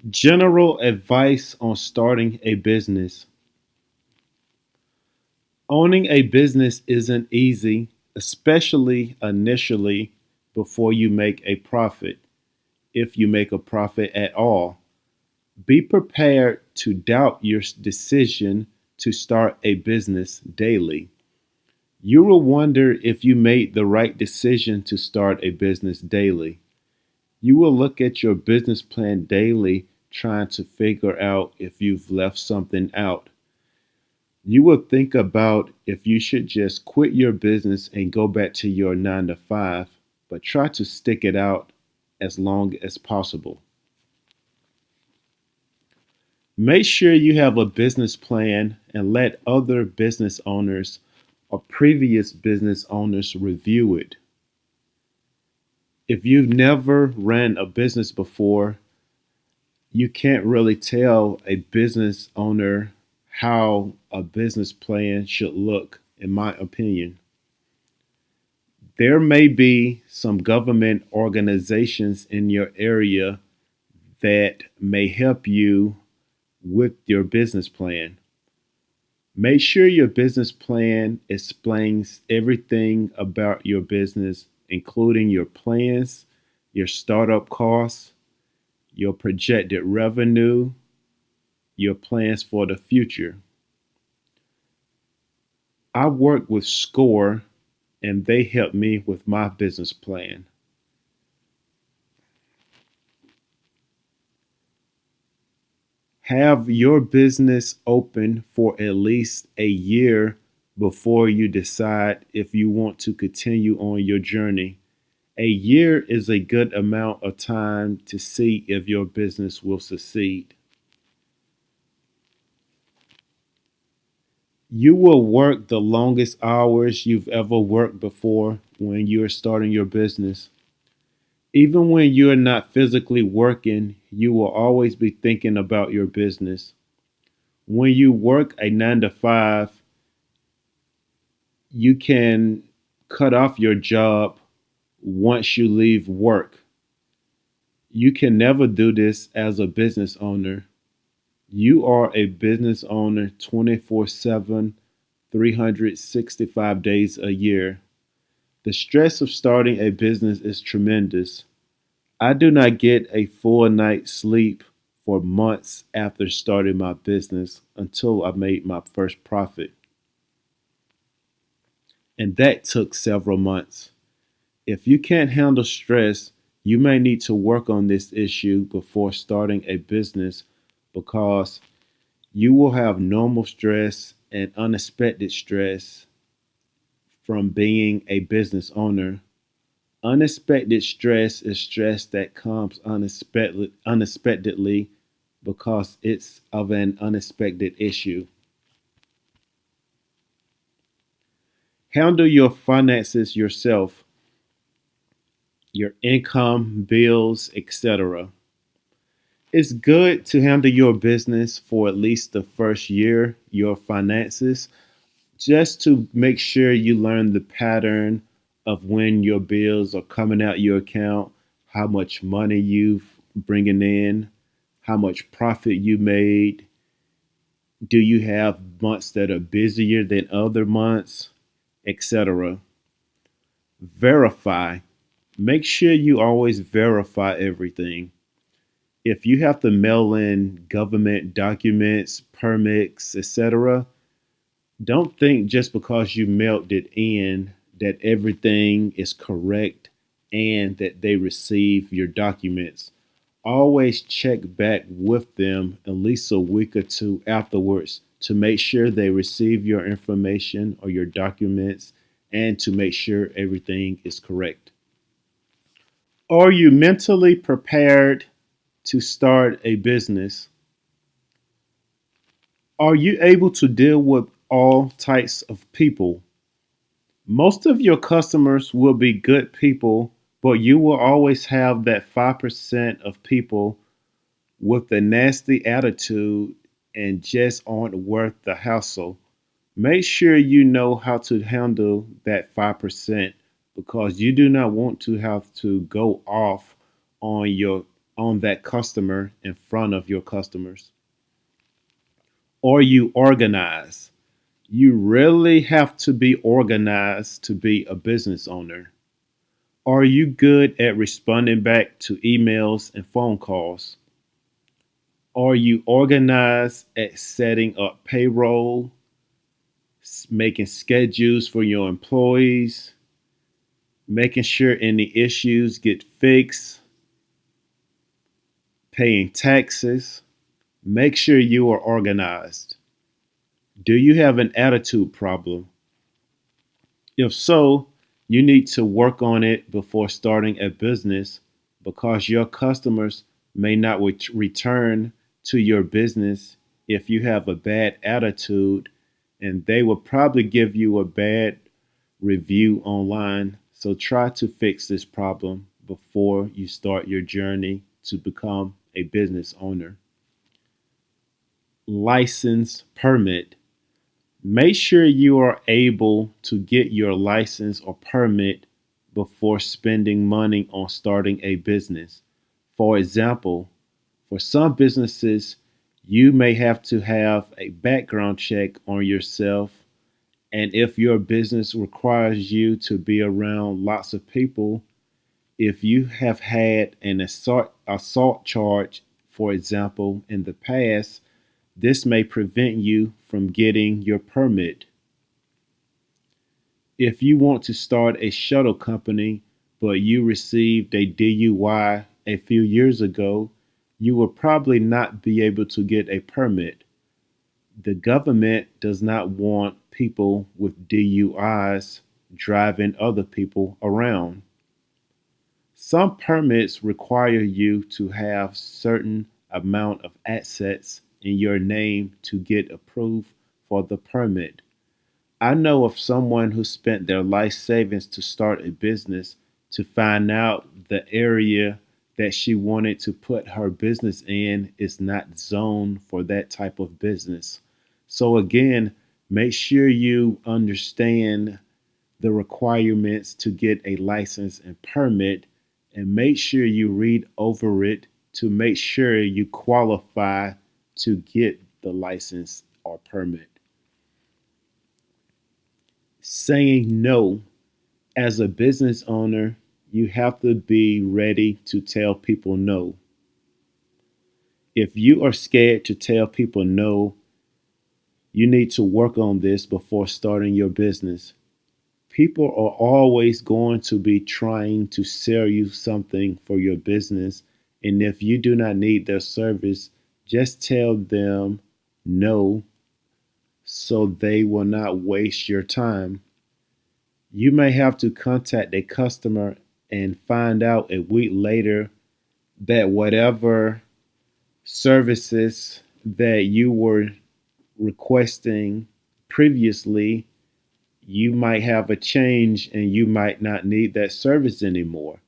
General advice on starting a business. Owning a business isn't easy, especially initially before you make a profit, if you make a profit at all. Be prepared to doubt your decision to start a business daily. You will wonder if you made the right decision to start a business daily. You will look at your business plan daily, trying to figure out if you've left something out. You will think about if you should just quit your business and go back to your 9 to 5, but try to stick it out as long as possible. Make sure you have a business plan and let other business owners or previous business owners review it. If you've never ran a business before, you can't really tell a business owner how a business plan should look, in my opinion. There may be some government organizations in your area that may help you with your business plan. Make sure your business plan explains everything about your business, including your plans, your startup costs, your projected revenue, your plans for the future. I work with SCORE and they help me with my business plan. Have your business open for at least a year before you decide if you want to continue on your journey. A year is a good amount of time to see if your business will succeed. You will work the longest hours you've ever worked before when you're starting your business. Even when you're not physically working, you will always be thinking about your business. When you work a 9 to 5, you can cut off your job once you leave work. You can never do this as a business owner. You are a business owner 24/7, 365 days a year. The stress of starting a business is tremendous. I do not get a full night's sleep for months after starting my business until I made my first profit. And that took several months. If you can't handle stress, you may need to work on this issue before starting a business because you will have normal stress and unexpected stress from being a business owner. Unexpected stress is stress that comes unexpectedly because it's of an unexpected issue. Handle your finances yourself, your income, bills, etc. It's good to handle your business for at least the first year, your finances, just to make sure you learn the pattern of when your bills are coming out your account, how much money you've bringing in, how much profit you made. Do you have months that are busier than other months, etc. Verify. Make sure you always verify everything. If you have to mail in government documents, permits, etc., don't think just because you mailed it in that everything is correct and that they receive your documents. Always check back with them at least a week or two afterwards to make sure they receive your information or your documents and to make sure everything is correct. Are you mentally prepared to start a business? Are you able to deal with all types of people? Most of your customers will be good people, but you will always have that 5% of people with a nasty attitude and just aren't worth the hassle. Make sure you know how to handle that 5% because you do not want to have to go off on your on that customer in front of your customers? Are you organized? You really have to be organized to be a business owner. Are you good at responding back to emails and phone calls? Are you organized at setting up payroll, making schedules for your employees, making sure any issues get fixed, paying taxes? Make sure you are organized. Do you have an attitude problem? If so, you need to work on it before starting a business because your customers may not return to your business if you have a bad attitude, and they will probably give you a bad review online. So try to fix this problem before you start your journey to become a business owner. License permit. Make sure you are able to get your license or permit before spending money on starting a business. For example, for some businesses, you may have to have a background check on yourself. And if your business requires you to be around lots of people, if you have had an assault charge, for example, in the past, this may prevent you from getting your permit. If you want to start a shuttle company, but you received a DUI a few years ago, you will probably not be able to get a permit. The government does not want people with DUIs driving other people around. Some permits require you to have certain amount of assets in your name to get approved for the permit. I know of someone who spent their life savings to start a business to find out the area that she wanted to put her business in is not zoned for that type of business. So, again, make sure you understand the requirements to get a license and permit, and make sure you read over it to make sure you qualify to get the license or permit. Saying no. As a business owner, you have to be ready to tell people no. If you are scared to tell people no, you need to work on this before starting your business. People are always going to be trying to sell you something for your business. And if you do not need their service, just tell them no so they will not waste your time. You may have to contact a customer and find out a week later that whatever services that you were requesting previously, you might have a change and you might not need that service anymore.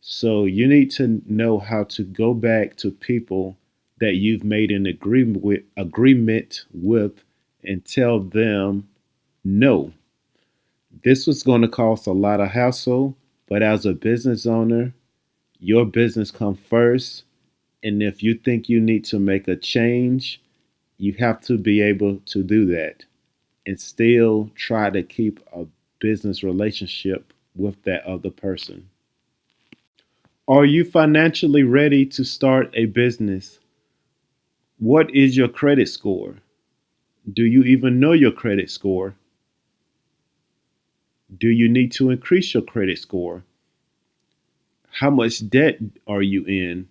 So you need to know how to go back to people that you've made an agreement with and tell them no. This was going to cost a lot of hassle, but as a business owner, your business comes first. And if you think you need to make a change, you have to be able to do that and still try to keep a business relationship with that other person. Are you financially ready to start a business? What is your credit score? Do you even know your credit score? Do you need to increase your credit score? How much debt are you in?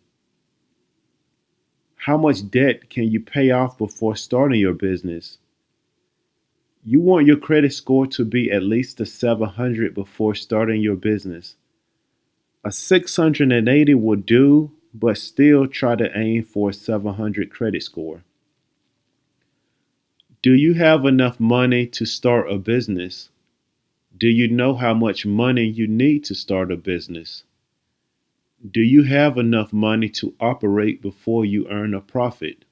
How much debt can you pay off before starting your business? You want your credit score to be at least a 700 before starting your business. A 680 will do, but still try to aim for a 700 credit score. Do you have enough money to start a business? Do you know how much money you need to start a business? Do you have enough money to operate before you earn a profit?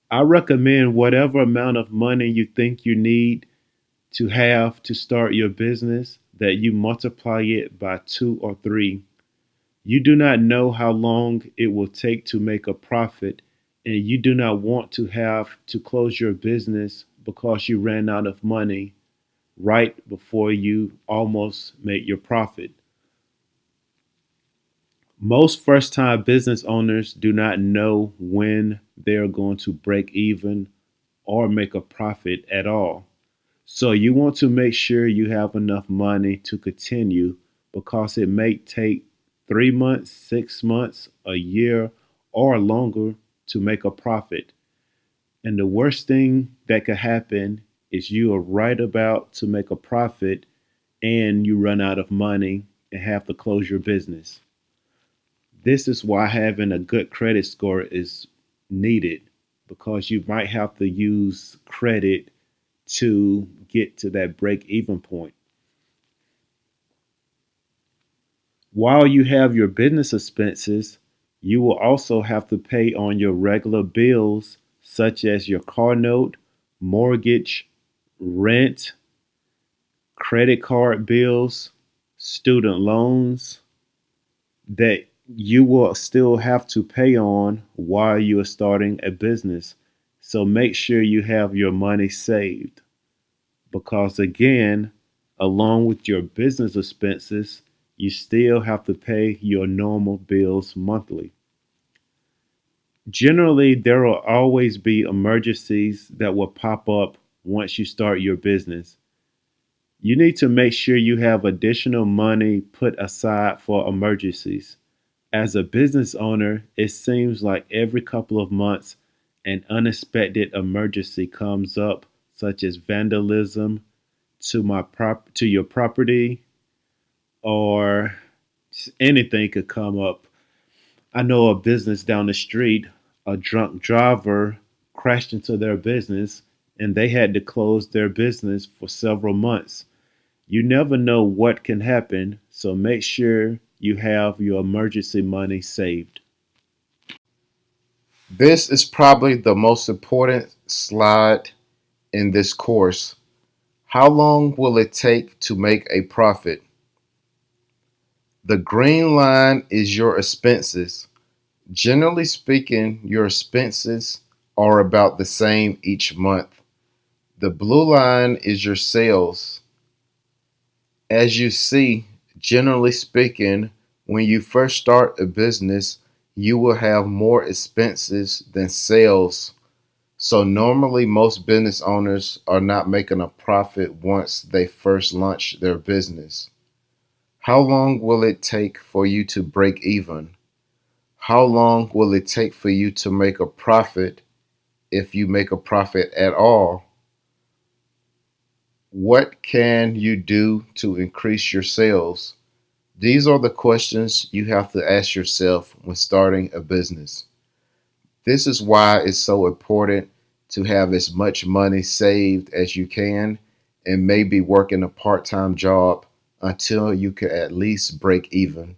I recommend whatever amount of money you think you need to have to start your business, that you multiply it by two or three. You do not know how long it will take to make a profit, and you do not want to have to close your business because you ran out of money right before you almost made your profit. Most first time business owners do not know when they're going to break even or make a profit at all. So you want to make sure you have enough money to continue because it may take 3 months, 6 months, a year, or longer to make a profit. And the worst thing that could happen is you are right about to make a profit and you run out of money and have to close your business. This is why having a good credit score is needed because you might have to use credit to get to that break even point. While you have your business expenses, you will also have to pay on your regular bills, such as your car note, mortgage, rent, credit card bills, student loans that you will still have to pay on while you are starting a business. So make sure you have your money saved because, again, along with your business expenses, you still have to pay your normal bills monthly. Generally, there will always be emergencies that will pop up once you start your business. You need to make sure you have additional money put aside for emergencies. As a business owner, it seems like every couple of months an unexpected emergency comes up, such as vandalism to your property, or anything could come up. I know a business down the street, a drunk driver crashed into their business and they had to close their business for several months. You never know what can happen, so make sure you have your emergency money saved. This is probably the most important slide in this course. How long will it take to make a profit? The green line is your expenses. Generally speaking, your expenses are about the same each month. The blue line is your sales. As you see, generally speaking, when you first start a business, you will have more expenses than sales. So normally most business owners are not making a profit once they first launch their business. How long will it take for you to break even? How long will it take for you to make a profit if you make a profit at all? What can you do to increase your sales? These are the questions you have to ask yourself when starting a business. This is why it's so important to have as much money saved as you can and maybe working a part time job until you can at least break even.